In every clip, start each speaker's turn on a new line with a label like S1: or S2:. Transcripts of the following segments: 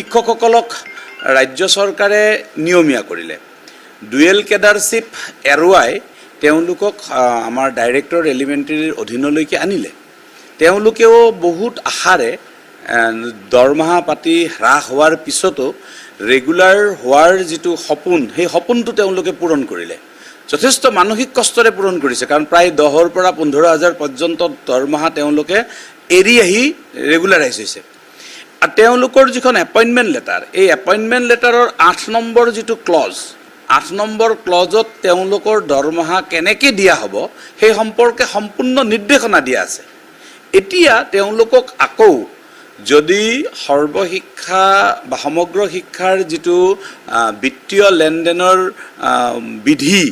S1: শিক্ষকসকলক ৰাজ্য চৰকাৰে নিয়মীয়া কৰিলে। ডুৱেল কেডাৰশ্বিপ এৰুৱাই তেওঁলোকক আমাৰ ডাইৰেক্টৰ এলিমেণ্টাৰীৰ অধীনলৈকে আনিলে। তেওঁলোকেও বহুত আশাৰে দৰমহা পাতি হ্ৰাস হোৱাৰ পিছতো ৰেগুলাৰ হোৱাৰ যিটো সপোন, সেই সপোনটো তেওঁলোকে পূৰণ কৰিলে। যথেষ্ট মানসিক কষ্টৰে পূৰণ কৰিছে, কাৰণ প্ৰায় 10,000 পৰা 15,000 পৰ্যন্ত দৰমহা তেওঁলোকে এৰি আহি ৰেগুলাৰাইজ হৈছে। আৰু তেওঁলোকৰ যিখন এপইণ্টমেণ্ট লেটাৰ, এই এপইণ্টমেণ্ট লেটাৰৰ 8 নম্বৰ যিটো ক্লজ, 8 নম্বৰ ক্লজত তেওঁলোকৰ দৰমহা কেনেকৈ দিয়া হ'ব সেই সম্পৰ্কে সম্পূৰ্ণ নিৰ্দেশনা দিয়া আছে। এতিয়া তেওঁলোকক আকৌ যদি সৰ্বশিক্ষা বা সমগ্ৰ শিক্ষাৰ যিটো বিত্তীয় লেনদেনৰ বিধি,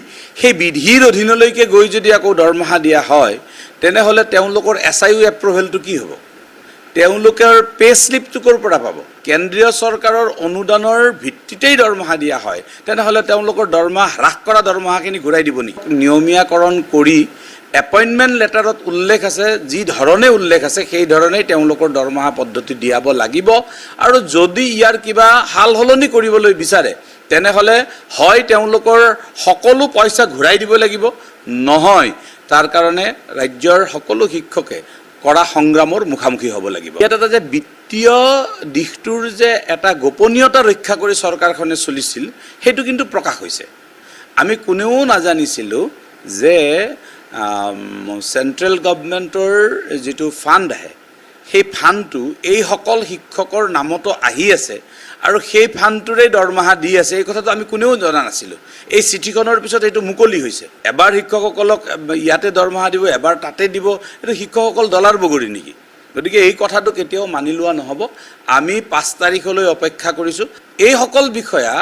S1: সেই বিধিৰ অধীনলৈকে গৈ যদি আকৌ দৰমহা দিয়া হয়, তেনেহ'লে তেওঁলোকৰ SIU এপ্ৰুভেলটো কি হ'ব? তেওঁলোকৰ পে স্লিপটো ক'ৰ পৰা পাব? কেন্দ্ৰীয় চৰকাৰৰ অনুদানৰ ভিত্তিতেই দৰমহা দিয়া হয়, তেনেহ'লে তেওঁলোকৰ দৰমহা হ্ৰাস কৰা দৰমহাখিনি ঘূৰাই দিব নেকি? নিয়মীয়াকৰণ কৰি এপইণ্টমেণ্ট লেটাৰত উল্লেখ আছে, যি ধৰণে উল্লেখ আছে সেই ধৰণেই তেওঁলোকৰ দৰমহা পদ্ধতি দিয়াব লাগিব। আৰু যদি ইয়াৰ কিবা সাল সলনি কৰিবলৈ বিচাৰে, তেনেহ'লে হয় তেওঁলোকৰ সকলো পইচা ঘূৰাই দিব লাগিব, নহয় তাৰ কাৰণে ৰাজ্যৰ সকলো শিক্ষকে কৰা সংগ্ৰামৰ মুখামুখি হ'ব লাগিব। ইয়াত এটা যে বিত্তীয় দিশটোৰ যে এটা গোপনীয়তা ৰক্ষা কৰি চৰকাৰখনে চলিছিল, সেইটো কিন্তু প্ৰকাশ হৈছে। আমি কোনেও নাজানিছিলোঁ যে চেণ্ট্ৰেল গভৰ্ণমেণ্টৰ যিটো ফাণ্ড আহে, সেই ফাণ্ডটো এইসকল শিক্ষকৰ নামতো আহি আছে আৰু সেই ফাণ্ডটোৰে দৰমহা দি আছে, এই কথাটো আমি কোনেও জনা নাছিলোঁ। এই চিঠিখনৰ পিছত এইটো মুকলি হৈছে। এবাৰ শিক্ষকসকলক ইয়াতে দৰমহা দিব, এবাৰ তাতে দিব, এইটো শিক্ষকসকল ডলাৰ বগৰী নেকি? গতিকে এই কথাটো কেতিয়াও মানি লোৱা নহ'ব। আমি 5 তাৰিখলৈ অপেক্ষা কৰিছোঁ। এইসকল বিষয়া,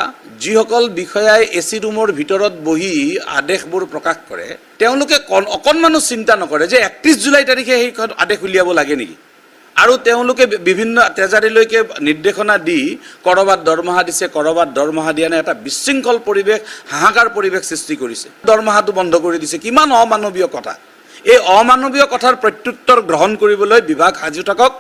S1: যিসকল বিষয়াই AC ৰুমৰ ভিতৰত বহি আদেশবোৰ প্ৰকাশ কৰে, তেওঁলোকে অকণমানো চিন্তা নকৰে যে 31 জুলাই তাৰিখে সেই আদেশ উলিয়াব লাগে নেকি? আৰু তেওঁলোকে বিভিন্ন ট্ৰেজাৰীলৈকে নিৰ্দেশনা দি ক'ৰবাত দৰমহা দিছে, ক'ৰবাত দৰমহা দিয়া নাই, এটা বিশৃংখল পৰিৱেশ, হাহাকাৰ পৰিৱেশ সৃষ্টি কৰিছে। দৰমহাটো বন্ধ কৰি দিছে। কিমান অমানৱীয় কথা! এই অমানৱীয় কথাৰ প্ৰত্যুত্তৰ গ্ৰহণ কৰিবলৈ বিভাগ সাজু থাকক।